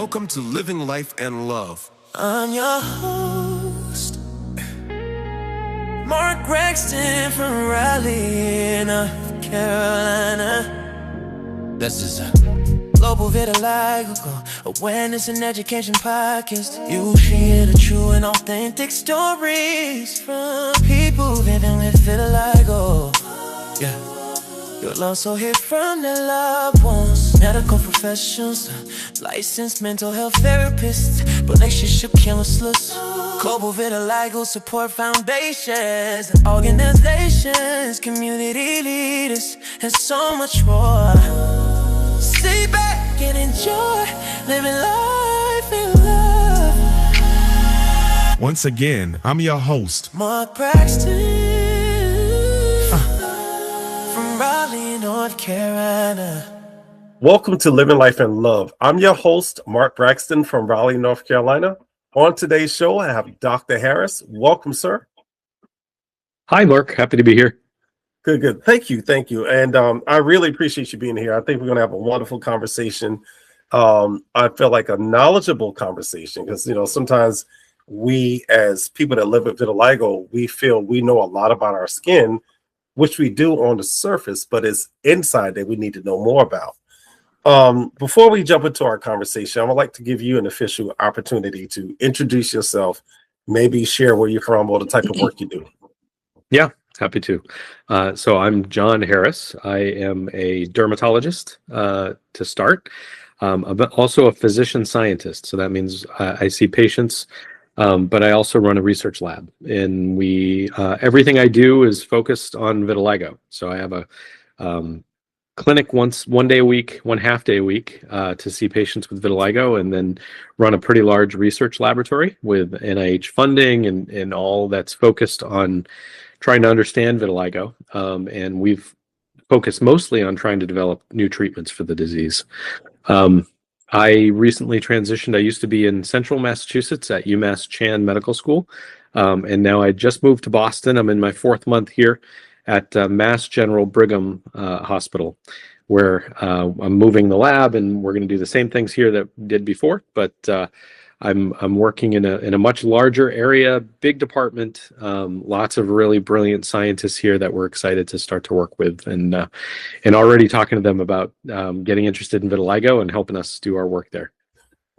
Welcome to Living Life and Love. I'm your host, Mark Braxton from Raleigh, North Carolina. This is a global vitiligo awareness and education podcast. You hear the true and authentic stories from people living with vitiligo. Yeah. You'll also hear from their loved ones, medical professionals, licensed mental health therapists, relationship counselors, global vitiligo support foundations, organizations, community leaders, and so much more. Sit back and enjoy living life in love. Once again, I'm your host, Mark Braxton. Raleigh, North Carolina. Welcome to Living Life and Love. I'm your host, Mark Braxton from Raleigh, North Carolina. On today's show, I have Dr. Harris. Welcome, sir. Hi, Mark. Happy to be here. Good. Thank you. And I really appreciate you being here. I think we're going to have a wonderful conversation. I feel like a knowledgeable conversation because, sometimes we as people that live with vitiligo, we feel we know a lot about our skin, which we do on the surface, but it's inside that we need to know more about. Before we jump into our conversation, I would like to give you an official opportunity to introduce yourself, maybe share where you're from or the type of work you do. Yeah, happy to. So I'm John Harris. I am a dermatologist to start. I'm also a physician scientist. So that means I see patients, but I also run a research lab, and everything I do is focused on vitiligo. So I have a clinic one day a week, one half day a week to see patients with vitiligo, and then run a pretty large research laboratory with NIH funding and all that's focused on trying to understand vitiligo. And we've focused mostly on trying to develop new treatments for the disease. I recently transitioned. I used to be in central Massachusetts at UMass Chan Medical School. And now I just moved to Boston. I'm in my 4th month here at Mass General Brigham Hospital, where I'm moving the lab, and we're going to do the same things here that we did before. But I'm working in a much larger area, big department, lots of really brilliant scientists here that we're excited to start to work with, and already talking to them about getting interested in vitiligo and helping us do our work there.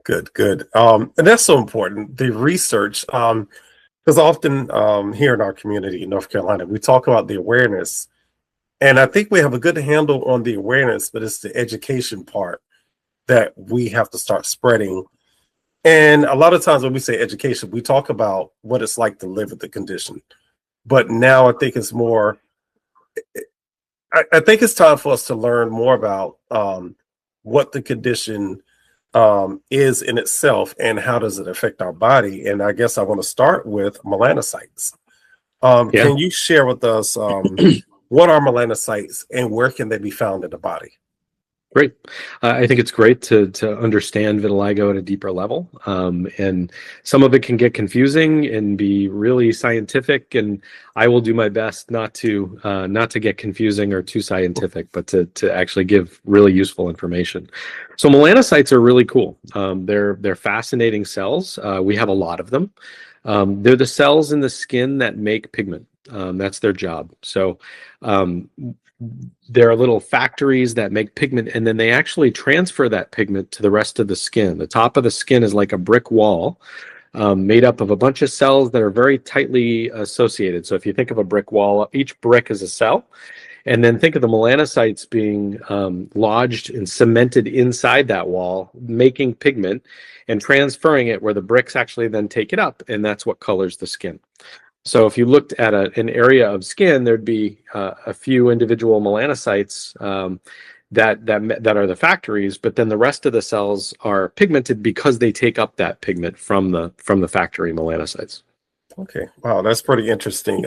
Good. And that's so important, the research, because often here in our community in North Carolina, we talk about the awareness, and I think we have a good handle on the awareness, but it's the education part that we have to start spreading. And a lot of times when we say education, we talk about what it's like to live with the condition. But now I think it's more, I think it's time for us to learn more about what the condition is in itself and how does it affect our body. And I guess I want to start with melanocytes. Can you share with us what are melanocytes and where can they be found in the body? Great. I think it's great to understand vitiligo at a deeper level. And some of it can get confusing and be really scientific. And I will do my best not to get confusing or too scientific, but to actually give really useful information. So melanocytes are really cool. They're fascinating cells. We have a lot of them. They're the cells in the skin that make pigment. That's their job. So there are little factories that make pigment, and then they actually transfer that pigment to the rest of the skin. The top of the skin is like a brick wall made up of a bunch of cells that are very tightly associated. So if you think of a brick wall, each brick is a cell, and then think of the melanocytes being lodged and cemented inside that wall, making pigment and transferring it where the bricks actually then take it up, and that's what colors the skin. So if you looked at an area of skin, there'd be a few individual melanocytes that are the factories, but then the rest of the cells are pigmented because they take up that pigment from the factory melanocytes. Okay, wow, that's pretty interesting.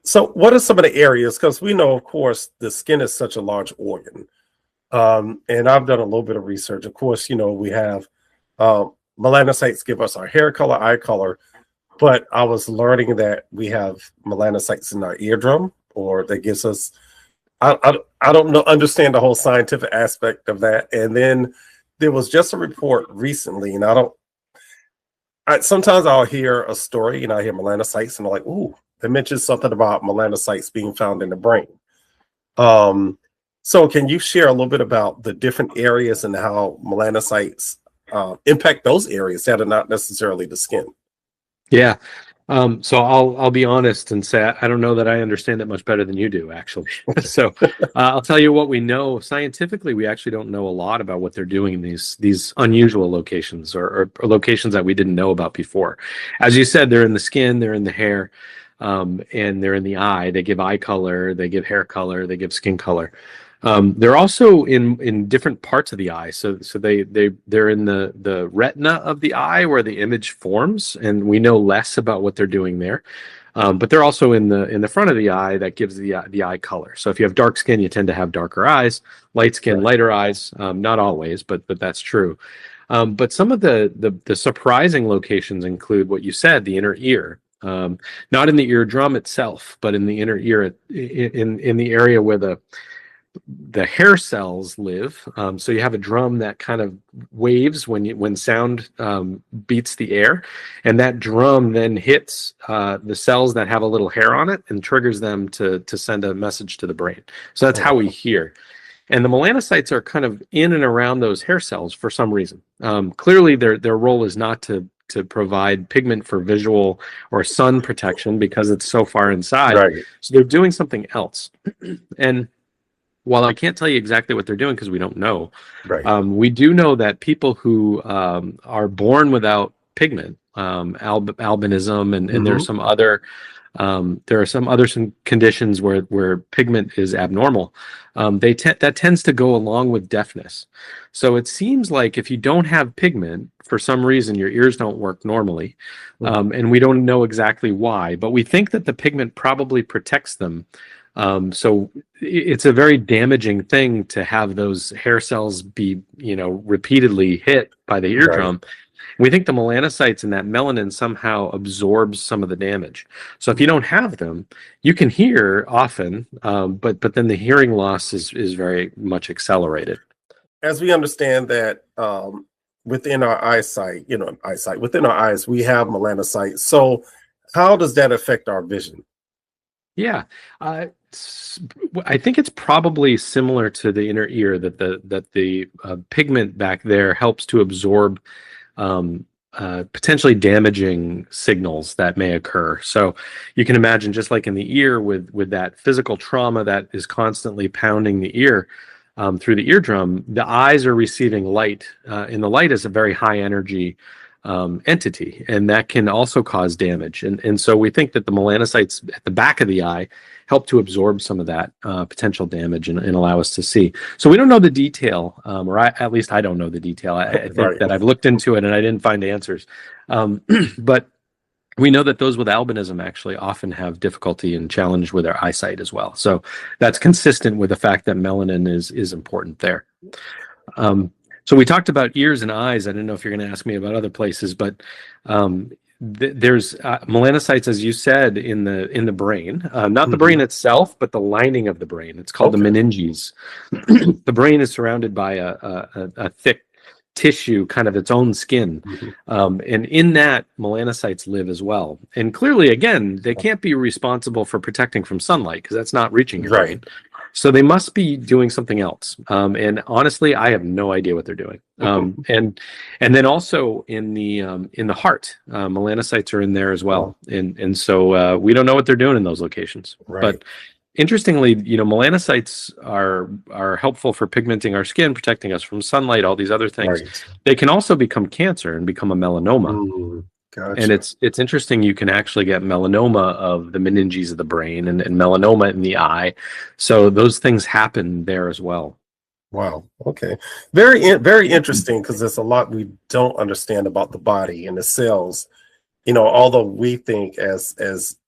So what are some of the areas? Because we know, of course, the skin is such a large organ, and I've done a little bit of research. Of course, we have melanocytes give us our hair color, eye color. But I was learning that we have melanocytes in our eardrum, or that gives us, I don't know, understand the whole scientific aspect of that. And then there was just a report recently, and sometimes I'll hear a story and I hear melanocytes, and I'm like, ooh, they mentioned something about melanocytes being found in the brain. So can you share a little bit about the different areas and how melanocytes impact those areas that are not necessarily the skin? Yeah. So I'll be honest and say I don't know that I understand it much better than you do, actually. So I'll tell you what we know scientifically. We actually don't know a lot about what they're doing in these unusual locations or locations that we didn't know about before. As you said, they're in the skin, they're in the hair, and they're in the eye. They give eye color, they give hair color, they give skin color. They're also in different parts of the eye. So they're in the retina of the eye where the image forms, and we know less about what they're doing there. But they're also in the front of the eye that gives the eye color. So if you have dark skin, you tend to have darker eyes. Light skin, lighter eyes. Not always, but that's true. But some of the surprising locations include what you said, the inner ear. Not in the eardrum itself, but in the inner ear, in the area where the hair cells live. So you have a drum that kind of waves when sound beats the air, and that drum then hits the cells that have a little hair on it and triggers them to send a message to the brain. So that's how we hear. And the melanocytes are kind of in and around those hair cells for some reason. Clearly, their role is not to provide pigment for visual or sun protection because it's so far inside. Right. So they're doing something else. And while I can't tell you exactly what they're doing because we don't know, Right. we do know that people who are born without pigment, albinism, and there's some other some conditions where pigment is abnormal. That tends to go along with deafness. So it seems like if you don't have pigment, for some reason your ears don't work normally, and we don't know exactly why, but we think that the pigment probably protects them. So it's a very damaging thing to have those hair cells be, repeatedly hit by the eardrum. Right. We think the melanocytes and that melanin somehow absorbs some of the damage. So if you don't have them, you can hear often, but then the hearing loss is very much accelerated. As we understand that within our eyesight, within our eyes, we have melanocytes. So how does that affect our vision? Yeah, I think it's probably similar to the inner ear that the pigment back there helps to absorb potentially damaging signals that may occur. So you can imagine, just like in the ear, with that physical trauma that is constantly pounding the ear through the eardrum, the eyes are receiving light, and the light is a very high energy entity, and that can also cause damage. And so we think that the melanocytes at the back of the eye help to absorb some of that potential damage and allow us to see. So we don't know the detail, or at least I don't know the detail. I think that I've looked into it and I didn't find answers. But we know that those with albinism actually often have difficulty and challenge with their eyesight as well. So that's consistent with the fact that melanin is important there. So we talked about ears and eyes. I didn't know if you're going to ask me about other places, but there's melanocytes, as you said, in the brain. Not the brain itself, but the lining of the brain. It's called the meninges. The brain is surrounded by a thick tissue, kind of its own skin. And in that, melanocytes live as well. And clearly, again, they can't be responsible for protecting from sunlight because that's not reaching your brain. So they must be doing something else. And honestly, I have no idea what they're doing. And then also in the heart, melanocytes are in there as well. And so we don't know what they're doing in those locations. But interestingly, melanocytes are helpful for pigmenting our skin, protecting us from sunlight, all these other things. They can also become cancer and become a melanoma. Gotcha. And it's interesting, you can actually get melanoma of the meninges of the brain and melanoma in the eye. So those things happen there as well. Wow. Okay. Very, very interesting, because there's a lot we don't understand about the body and the cells. Although we think as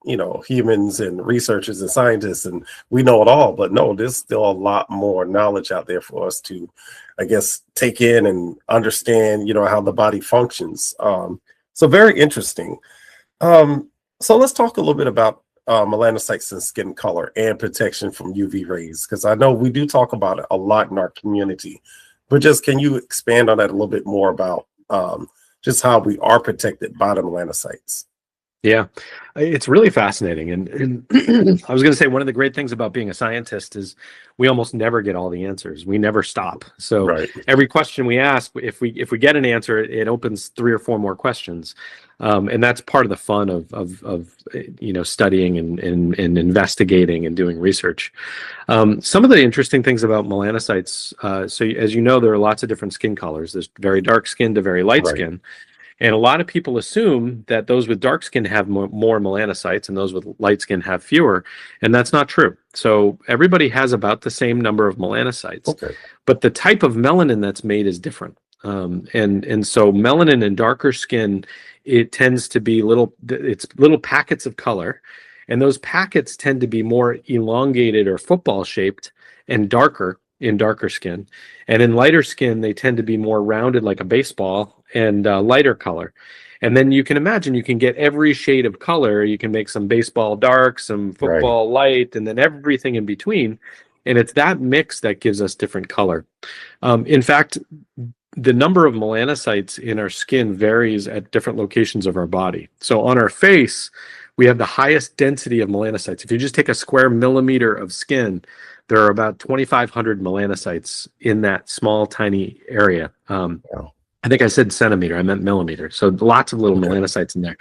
humans and researchers and scientists, and we know it all, but no, there's still a lot more knowledge out there for us to, I guess, take in and understand, how the body functions. So very interesting. So let's talk a little bit about melanocytes and skin color and protection from UV rays, because I know we do talk about it a lot in our community. But just can you expand on that a little bit more about just how we are protected by the melanocytes? Yeah, it's really fascinating. And I was going to say one of the great things about being a scientist is we almost never get all the answers. We never stop. So Right. every question we ask, if we get an answer, it opens 3 or 4 more questions. And that's part of the fun of studying and investigating and doing research. Some of the interesting things about melanocytes. So as you know, there are lots of different skin colors. There's very dark skin to very light Right. skin. And a lot of people assume that those with dark skin have more melanocytes and those with light skin have fewer. And that's not true. So everybody has about the same number of melanocytes, Okay. but the type of melanin that's made is different. And so melanin in darker skin, it tends to be it's little packets of color. And those packets tend to be more elongated or football shaped and darker in darker skin. And in lighter skin, they tend to be more rounded like a baseball and lighter color. And then you can imagine you can get every shade of color. You can make some baseball dark, some Right. football light, and then everything in between. And it's that mix that gives us different color. In fact, the number of melanocytes in our skin varies at different locations of our body. So on our face, we have the highest density of melanocytes. If you just take a square millimeter of skin, there are about 2,500 melanocytes in that small, tiny area. Wow. I think I said centimeter, I meant millimeter. So lots of little Okay. melanocytes in there.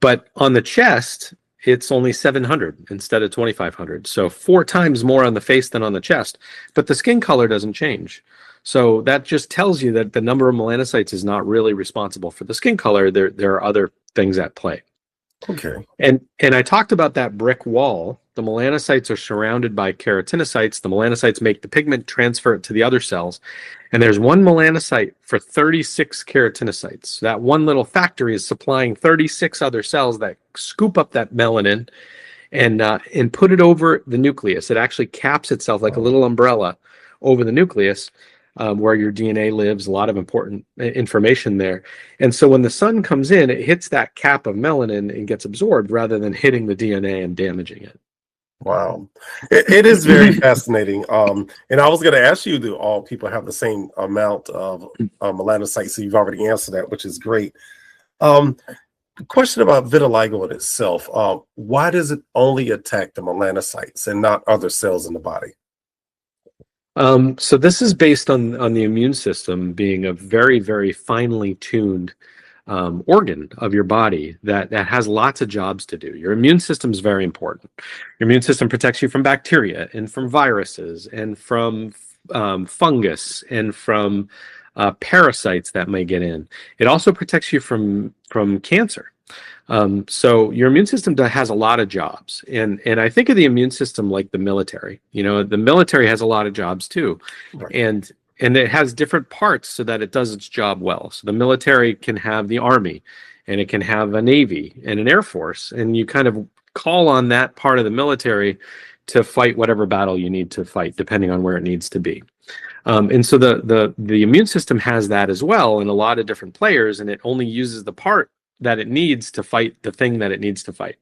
But on the chest, it's only 700 instead of 2,500. So 4 times more on the face than on the chest. But the skin color doesn't change. So that just tells you that the number of melanocytes is not really responsible for the skin color. There are other things at play. Okay. And I talked about that brick wall. The melanocytes are surrounded by keratinocytes. The melanocytes make the pigment, transfer it to the other cells. And there's one melanocyte for 36 keratinocytes. That one little factory is supplying 36 other cells that scoop up that melanin and put it over the nucleus. It actually caps itself like a little umbrella over the nucleus, where your DNA lives, a lot of important information there. And so when the sun comes in, it hits that cap of melanin and gets absorbed rather than hitting the DNA and damaging it. Wow. It is very fascinating. And I was going to ask you, do all people have the same amount of melanocytes? So you've already answered that, which is great. Question about vitiligo in itself. Why does it only attack the melanocytes and not other cells in the body? So this is based on the immune system being a very, very finely tuned organ of your body that has lots of jobs to do. Your immune system is very important. Your immune system protects you from bacteria and from viruses and from fungus and from parasites that may get in. It also protects you from cancer. So your immune system has a lot of jobs, and I think of the immune system like the military. The military has a lot of jobs too, Right. and it has different parts so that it does its job well. So the military can have the Army, and it can have a Navy and an Air Force, and you kind of call on that part of the military to fight whatever battle you need to fight, depending on where it needs to be. And so the immune system has that as well, in a lot of different players, and it only uses the part that it needs to fight the thing that it needs to fight.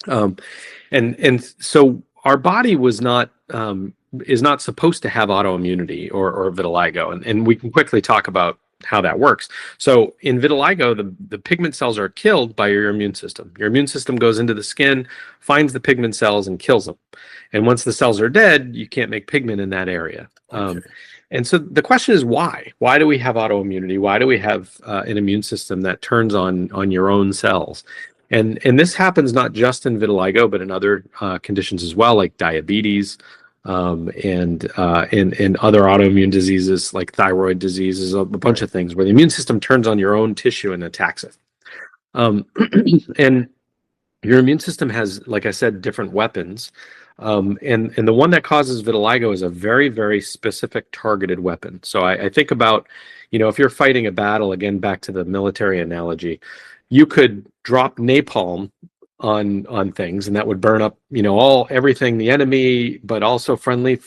And so our body is not supposed to have autoimmunity or vitiligo, and we can quickly talk about how that works. So in vitiligo, the pigment cells are killed by your immune system. Your immune system goes into the skin, finds the pigment cells, and kills them. And once the cells are dead, you can't make pigment in that area. Okay. And so the question is why? Why do we have autoimmunity? Why do we have an immune system that turns on your own cells? And this happens not just in vitiligo, but in other conditions as well, like diabetes and other autoimmune diseases like thyroid diseases, a bunch of things where the immune system turns on your own tissue and attacks it. And your immune system has, like I said, different weapons. And the one that causes vitiligo is a very, very specific targeted weapon. So I think about, if you're fighting a battle, again, back to the military analogy, you could drop napalm on things and that would burn up, everything, the enemy, but also friendly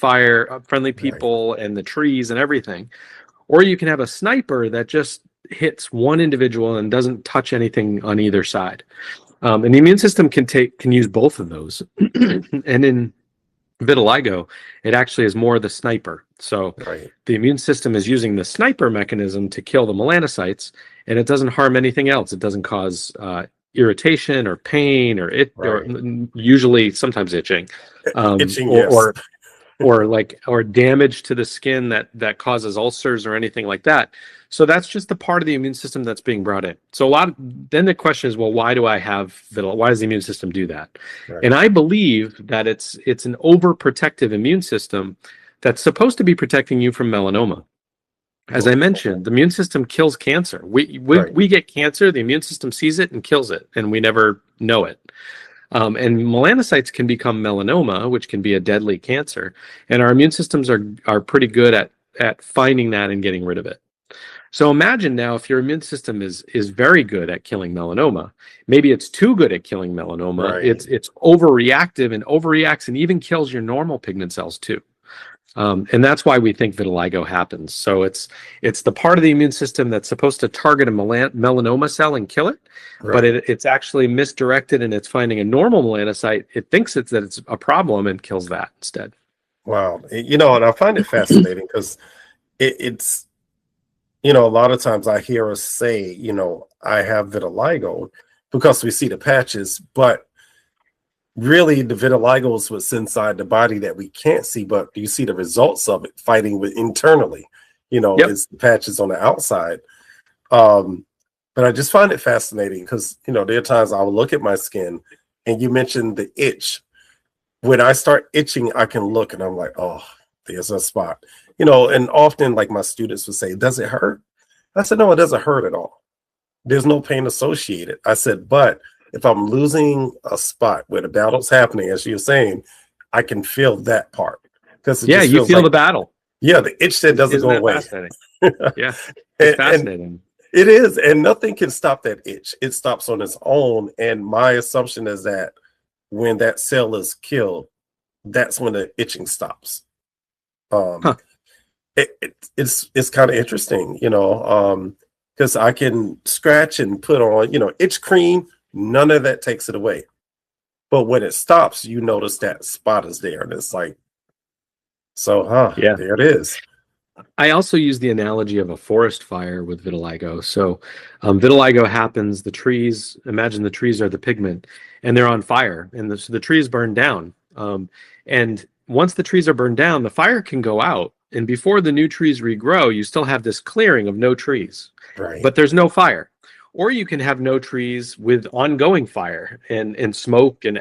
people and the trees and everything. Or you can have a sniper that just hits one individual and doesn't touch anything on either side. And the immune system can use both of those. And vitiligo, it actually is more the sniper. So Right. the immune system is using the sniper mechanism to kill the melanocytes, and it doesn't harm anything else. It doesn't cause irritation or pain or Right. usually sometimes itching, um, Itching, or, yes. or or damage to the skin that causes ulcers or anything like that. So that's just the part of the immune system that's being brought in. So then the question is, well, why do I have vitiligo? Why does the immune system do that? Right. And I believe that it's an overprotective immune system that's supposed to be protecting you from melanoma. As I mentioned, the immune system kills cancer. Right. We get cancer, the immune system sees it and kills it, and we never know it. And melanocytes can become melanoma, which can be a deadly cancer. And our immune systems are pretty good at finding that and getting rid of it. So imagine now if your immune system is very good at killing melanoma, maybe it's too good at killing melanoma. Right. It's overreactive and overreacts and even kills your normal pigment cells too. And that's why we think vitiligo happens. So it's the part of the immune system that's supposed to target a melanoma cell and kill it, but Right. it's actually misdirected and it's finding a normal melanocyte. It thinks that it's a problem and kills that instead. Wow. And I find it fascinating because it's, a lot of times I hear us say, I have vitiligo because we see the patches, but really the vitiligo is what's inside the body that we can't see, but you see the results of it fighting with internally, Yep. it's the patches on the outside. But I just find it fascinating because, there are times I will look at my skin and you mentioned the itch. When I start itching, I can look and I'm like, oh, there's a spot, and often like my students would say, does it hurt? I said, no, it doesn't hurt at all. There's no pain associated. I said, but if I'm losing a spot where the battle's happening, as you're saying, I can feel that part. Because Yeah, you feel the battle. Yeah, the itch that doesn't go away. Fascinating? Yeah, it's fascinating. And it is, and nothing can stop that itch. It stops on its own. And my assumption is that when that cell is killed, that's when the itching stops. It's kind of interesting, because I can scratch and put on, itch cream. None of that takes it away. But when it stops, you notice that spot is there, and it's like, Yeah. there it is. I also use the analogy of a forest fire with vitiligo. So vitiligo happens, imagine the trees are the pigment and they're on fire and so the trees burn down. And once the trees are burned down, the fire can go out. And before the new trees regrow, you still have this clearing of no trees, Right. but there's no fire. Or you can have no trees with ongoing fire and smoke and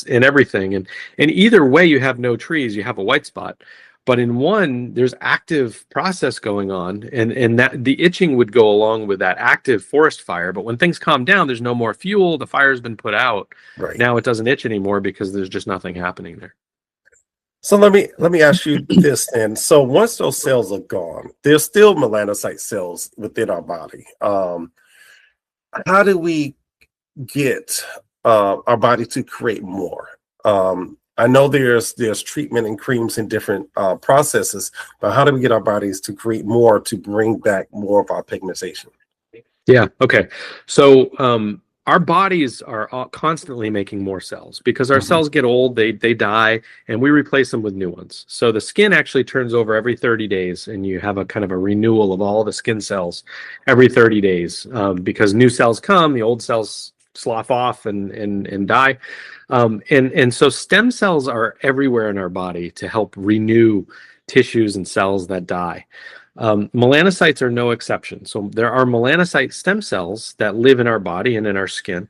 everything. And either way, you have no trees, you have a white spot. But in one, there's active process going on, and that the itching would go along with that active forest fire. But when things calm down, there's no more fuel. The fire's been put out. Right. Now it doesn't itch anymore because there's just nothing happening there. So let me ask you this then. So once those cells are gone, there's still melanocyte cells within our body. How do we get our body to create more? I know there's treatment and creams and different processes, but how do we get our bodies to create more to bring back more of our pigmentation? Yeah. Okay. So our bodies are constantly making more cells because our cells get old, they die, and we replace them with new ones. So the skin actually turns over every 30 days, and you have a kind of a renewal of all the skin cells every 30 days because new cells come, the old cells slough off and die. And so stem cells are everywhere in our body to help renew tissues and cells that die. Melanocytes are no exception. So there are melanocyte stem cells that live in our body and in our skin.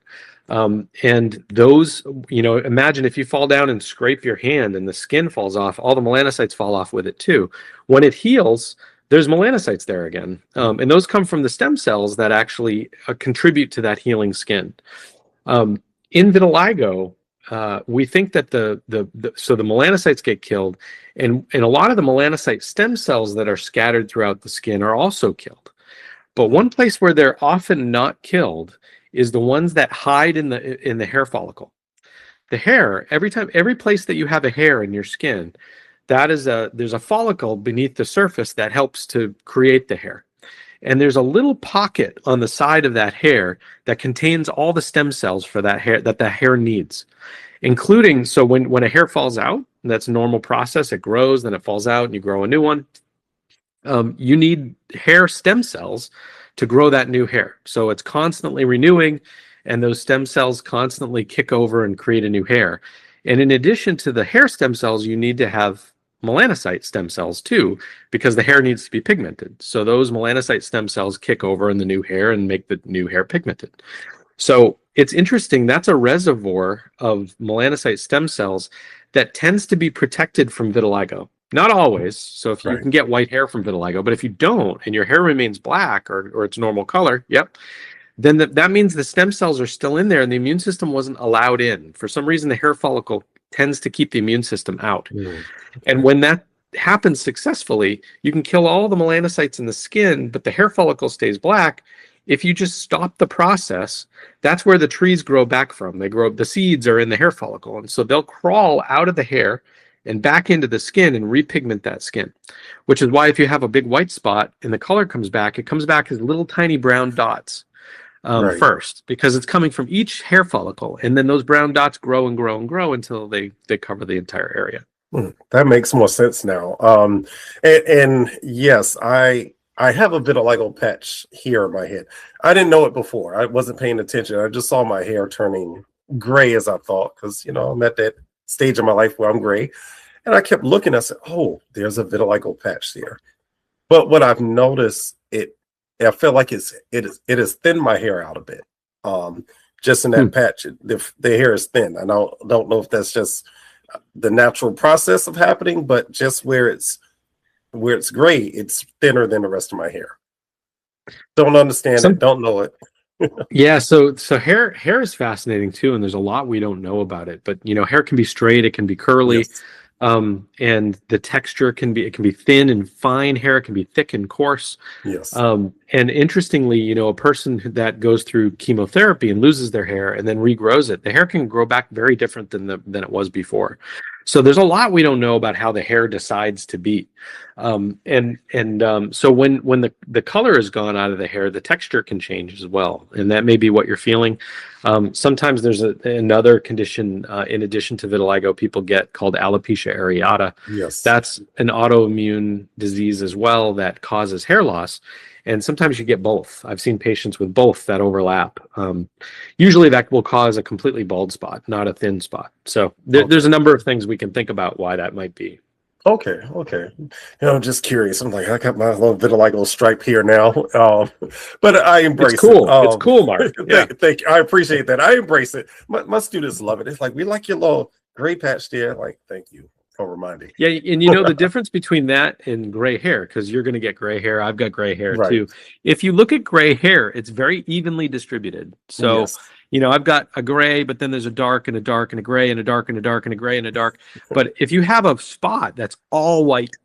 And those, imagine if you fall down and scrape your hand and the skin falls off, all the melanocytes fall off with it too. When it heals, there's melanocytes there again. And those come from the stem cells that actually contribute to that healing skin. In vitiligo, we think that the melanocytes get killed, and a lot of the melanocyte stem cells that are scattered throughout the skin are also killed. But one place where they're often not killed is the ones that hide in the hair follicle. The hair, every place that you have a hair in your skin, there's a follicle beneath the surface that helps to create the hair. And there's a little pocket on the side of that hair that contains all the stem cells for that hair that the hair needs, including, so when a hair falls out, and that's a normal process. It grows, then it falls out, and you grow a new one. You need hair stem cells to grow that new hair. So it's constantly renewing, and those stem cells constantly kick over and create a new hair. And in addition to the hair stem cells, you need to have melanocyte stem cells too, because the hair needs to be pigmented. So those melanocyte stem cells kick over in the new hair and make the new hair pigmented. So it's interesting. That's a reservoir of melanocyte stem cells that tends to be protected from vitiligo. Not always. So if you can get white hair from vitiligo, but if you don't and your hair remains black or its normal color, yep, then that means the stem cells are still in there and the immune system wasn't allowed in. For some reason, the hair follicle tends to keep the immune system out. And when that happens successfully, you can kill all the melanocytes in the skin, but the hair follicle stays black. If you just stop the process, that's where the trees grow back from. The seeds are in the hair follicle. And so they'll crawl out of the hair and back into the skin and repigment that skin, which is why if you have a big white spot and the color comes back, it comes back as little tiny brown dots first, because it's coming from each hair follicle. And then those brown dots grow and grow and grow until they cover the entire area. That makes more sense now. And yes, I have a vitiligo patch here in my head. I didn't know it before. I wasn't paying attention. I just saw my hair turning gray, as I thought, because, you know, I'm at that stage of my life where I'm gray. And I kept looking, I said, oh, there's a vitiligo patch there. But what I've noticed, I feel like it has thinned my hair out a bit. Just in that patch, the hair is thin. I don't know if that's just the natural process of happening, but just where it's gray, it's thinner than the rest of my hair. Don't understand it, don't know it. Yeah, so hair is fascinating too, and there's a lot we don't know about it. But you know, hair can be straight, it can be curly. Yes. And the texture can be thin and fine hair, it can be thick and coarse. Yes. And interestingly, you know, a person that goes through chemotherapy and loses their hair and then regrows it, the hair can grow back very different than it was before. So there's a lot we don't know about how the hair decides to be. So when the color is gone out of the hair, the texture can change as well. And that may be what you're feeling. Sometimes there's another condition in addition to vitiligo people get called alopecia areata. Yes. That's an autoimmune disease as well that causes hair loss. And sometimes you get both. I've seen patients with both that overlap. Usually that will cause a completely bald spot, not a thin spot. So there's a number of things we can think about why that might be. Okay. You know, I'm just curious. I'm like, I got my little vitiligo stripe here now. But I embrace it's cool. it. It's cool, Mark. Yeah. Thank you. I appreciate that. I embrace it. My students love it. It's like, we like your little gray patch there. Like, thank you for reminding. Yeah, and you know the difference between that and gray hair, because you're going to get gray hair. I've got gray hair too. If you look at gray hair, it's very evenly distributed. So, Yes. you know, I've got a gray, but then there's a dark and a dark and a gray and a dark and a dark and a gray and a dark. But if you have a spot that's all white,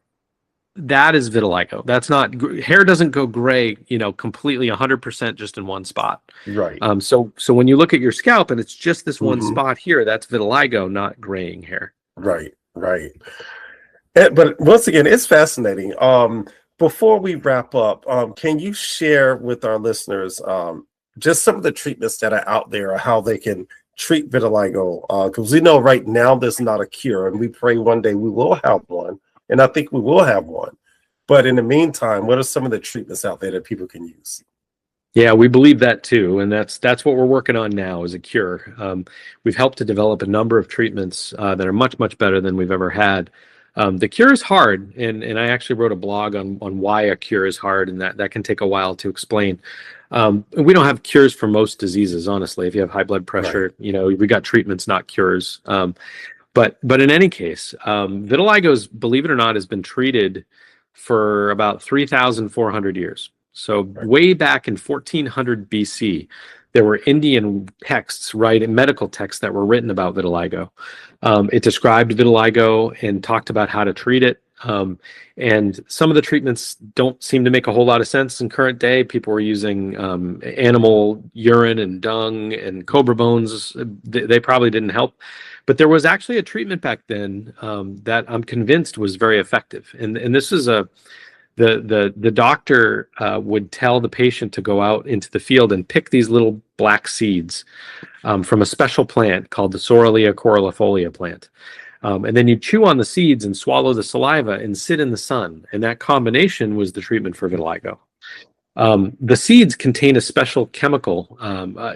that is vitiligo. That's not, hair doesn't go gray, you know, completely 100% just in one spot. Right. So when you look at your scalp and it's just this one spot here, that's vitiligo, not graying hair. Right. But once again, it's fascinating. Before we wrap up, can you share with our listeners just some of the treatments that are out there, or how they can treat vitiligo? Because we know right now there's not a cure, and we pray one day we will have one, and I think we will have one. But in the meantime, what are some of the treatments out there that people can use? Yeah, we believe that too, and that's what we're working on now, is a cure. We've helped to develop a number of treatments that are much better than we've ever had. The cure is hard, and I actually wrote a blog on why a cure is hard, and that can take a while to explain. We don't have cures for most diseases, honestly. If you have high blood pressure, you know, we got treatments, not cures. But in any case, vitiligo, believe it or not, has been treated for about 3,400 years. So way back in 1400 BC, there were Indian texts, medical texts that were written about vitiligo. It described vitiligo and talked about how to treat it. And some of the treatments don't seem to make a whole lot of sense in current day. People were using animal urine and dung and cobra bones. They probably didn't help. But there was actually a treatment back then that I'm convinced was very effective. And this is the doctor would tell the patient to go out into the field and pick these little black seeds from a special plant called the Soralia coralifolia plant. And then you chew on the seeds and swallow the saliva and sit in the sun. And that combination was the treatment for vitiligo. The seeds contain a special chemical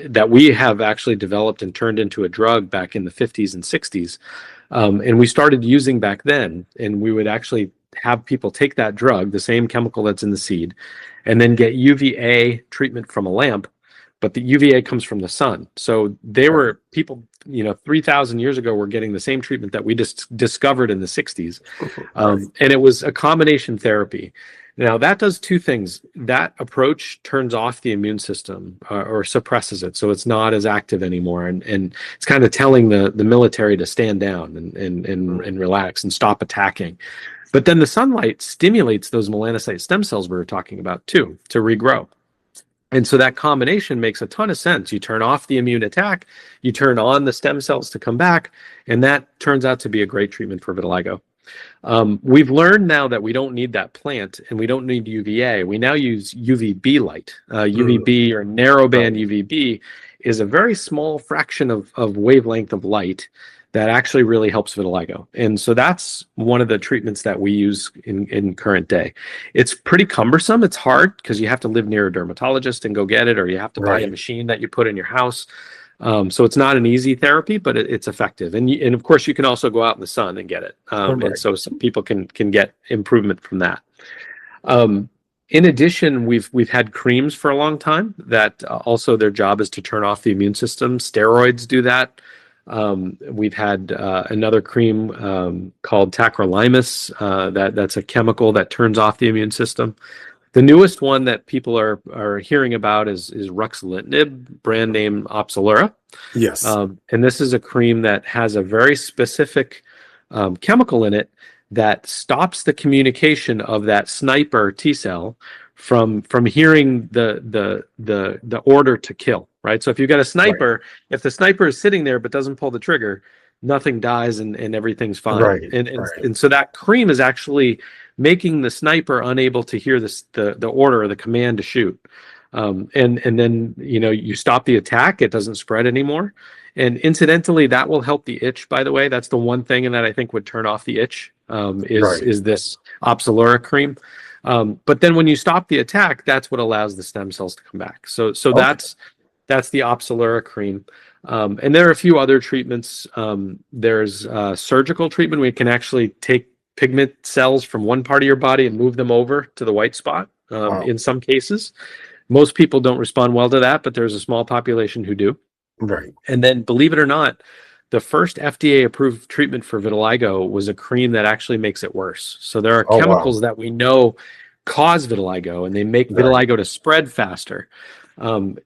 that we have actually developed and turned into a drug back in the 50s and 60s. And we started using back then, and we would actually have people take that drug, the same chemical that's in the seed, and then get UVA treatment from a lamp. But the UVA comes from the sun. So they were people, 3,000 years ago were getting the same treatment that we just discovered in the 60s. And it was a combination therapy. Now, that does two things. That approach turns off the immune system or suppresses it, so it's not as active anymore. And it's kind of telling the military to stand down and relax and stop attacking. But then the sunlight stimulates those melanocyte stem cells we were talking about, too, to regrow. And so that combination makes a ton of sense. You turn off the immune attack, you turn on the stem cells to come back, and that turns out to be a great treatment for vitiligo. We've learned now that we don't need that plant and we don't need UVA. We now use UVB light. UVB or narrowband UVB is a very small fraction of wavelength of light that actually really helps vitiligo. And so that's one of the treatments that we use in current day. It's pretty cumbersome. It's hard because you have to live near a dermatologist and go get it, or you have to buy a machine that you put in your house. So it's not an easy therapy, but it's effective. And of course, you can also go out in the sun and get it. And so some people can get improvement from that. In addition, we've had creams for a long time that also their job is to turn off the immune system. Steroids do that. We've had another cream called tacrolimus. That's a chemical that turns off the immune system. The newest one that people are hearing about is ruxolitinib, brand name Opzelura. Yes. And this is a cream that has a very specific chemical in it that stops the communication of that sniper T cell from hearing the order to kill. Right. So if you've got a sniper, if the sniper is sitting there but doesn't pull the trigger, nothing dies and everything's fine. And so that cream is actually making the sniper unable to hear the order or the command to shoot. And then, you stop the attack. It doesn't spread anymore. And incidentally, that will help the itch, by the way. That's the one thing that I think would turn off the itch is this Opzelura cream. But then when you stop the attack, that's what allows the stem cells to come back. So that's the Opzelura cream. And there are a few other treatments. There's surgical treatment. We can actually take pigment cells from one part of your body and move them over to the white spot in some cases. Most people don't respond well to that, but there's a small population who do. Right. And then, believe it or not, the first FDA-approved treatment for vitiligo was a cream that actually makes it worse. So there are chemicals that we know cause vitiligo, and they make vitiligo to spread faster. And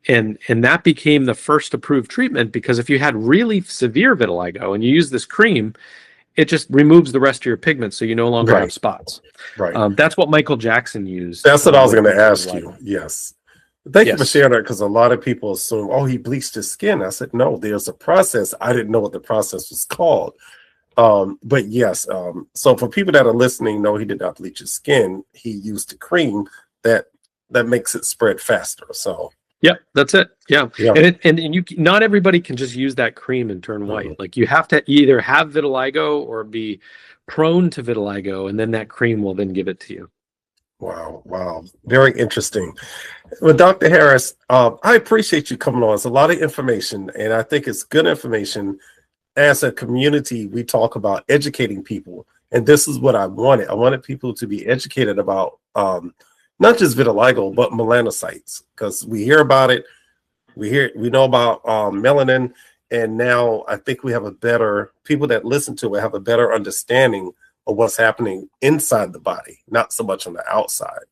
that became the first approved treatment, because if you had really severe vitiligo and you use this cream, it just removes the rest of your pigment, so you no longer have spots. Right. That's what Michael Jackson used. That's what I was going to ask you. Yes. Thank you for sharing that, because a lot of people assume, oh, he bleached his skin. I said, no, there's a process. I didn't know what the process was called. But yes, so for people that are listening, no, he did not bleach his skin. He used a cream that makes it spread faster. So yeah, that's it. Yeah. And you not everybody can just use that cream and turn white. Like, you have to either have vitiligo or be prone to vitiligo, and then that cream will then give it to you. Wow. Very interesting. Well, Dr. Harris, I appreciate you coming on. It's a lot of information, and I think it's good information. As a community, we talk about educating people, and this is what I wanted. I wanted people to be educated about not just vitiligo, but melanocytes, because we hear about it. We know about melanin, and now I think we have people that listen to it have a better understanding of what's happening inside the body, not so much on the outside.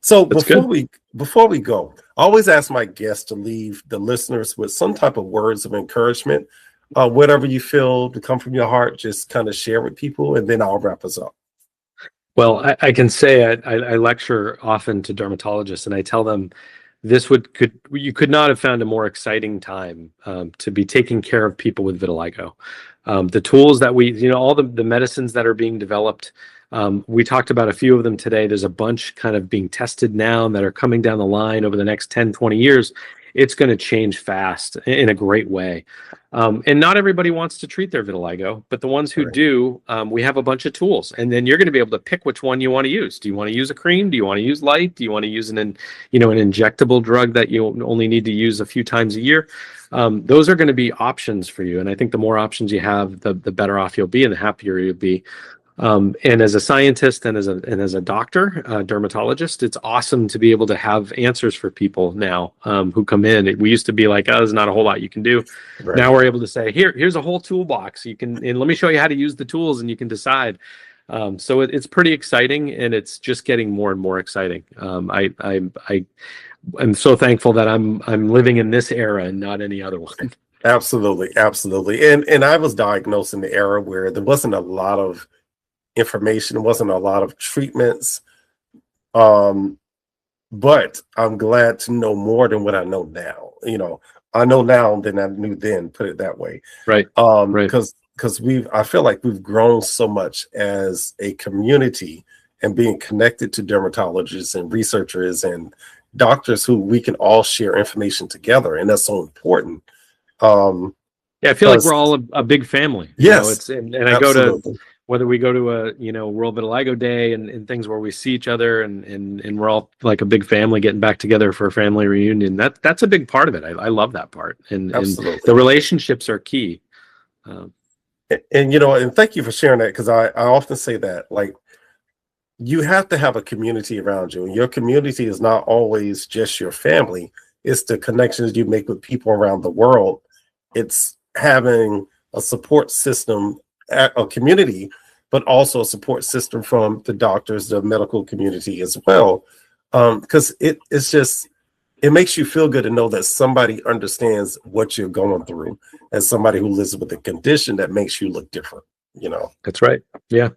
So before we go, I always ask my guests to leave the listeners with some type of words of encouragement, whatever you feel to come from your heart, just kind of share with people, and then I'll wrap us up. Well, I can say I lecture often to dermatologists, and I tell them you could not have found a more exciting time to be taking care of people with vitiligo. The tools that all the medicines that are being developed, we talked about a few of them today. There's a bunch kind of being tested now and that are coming down the line over the next 10, 20 years. it's going to change fast in a great way. And not everybody wants to treat their vitiligo, but the ones who Right. do, we have a bunch of tools, and then you're going to be able to pick which one you want to use. Do you want to use a cream? Do you want to use light? Do you want to use an injectable drug that you only need to use a few times a year? Those are going to be options for you. And I think the more options you have, the better off you'll be and the happier you'll be. And as a scientist and as a doctor, dermatologist, it's awesome to be able to have answers for people now who come in. We used to be like, oh, there's not a whole lot you can do. Right. Now we're able to say, here's a whole toolbox. And let me show you how to use the tools, and you can decide. So it's pretty exciting, and it's just getting more and more exciting. I'm so thankful that I'm living in this era and not any other one. Absolutely, absolutely. And I was diagnosed in the era where there wasn't a lot of information, there wasn't a lot of treatments. But I'm glad to know more than what I know now. I know now than I knew then, put it that way. Right. Because I feel like we've grown so much as a community, and being connected to dermatologists and researchers and doctors who we can all share information together, and that's so important. Yeah, I feel like we're all a big family. Yes, and I go to, whether we go to a World Vitiligo Day and things where we see each other and we're all like a big family getting back together for a family reunion. That's a big part of it. I love that part, and the relationships are key. And thank you for sharing that, because I often say that, like, you have to have a community around you, and your community is not always just your family. It's the connections you make with people around the world. It's having a support system, a community, but also a support system from the doctors, the medical community as well. Because it makes you feel good to know that somebody understands what you're going through, as somebody who lives with a condition that makes you look different. That's right. Yeah,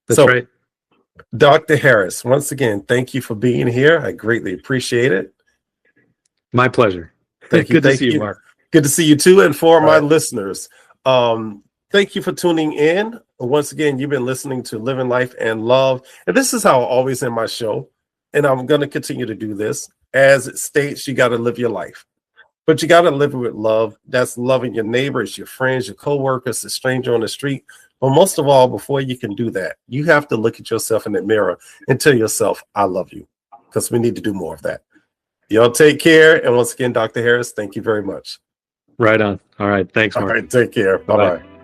that's so, right. Dr. Harris, once again, thank you for being here. I greatly appreciate it. My pleasure. Thank you. Good to see you, Mark. Good to see you too. And for my listeners, thank you for tuning in. Once again, you've been listening to Living Life and Love. And this is how I always end my show. And I'm going to continue to do this. As it states, you got to live your life. But you got to live it with love. That's loving your neighbors, your friends, your coworkers, the stranger on the street. But most of all, before you can do that, you have to look at yourself in the mirror and tell yourself, I love you, because we need to do more of that. Y'all take care. And once again, Dr. Harris, thank you very much. Right on. All right. Thanks, Mark. All right. Take care. Bye-bye.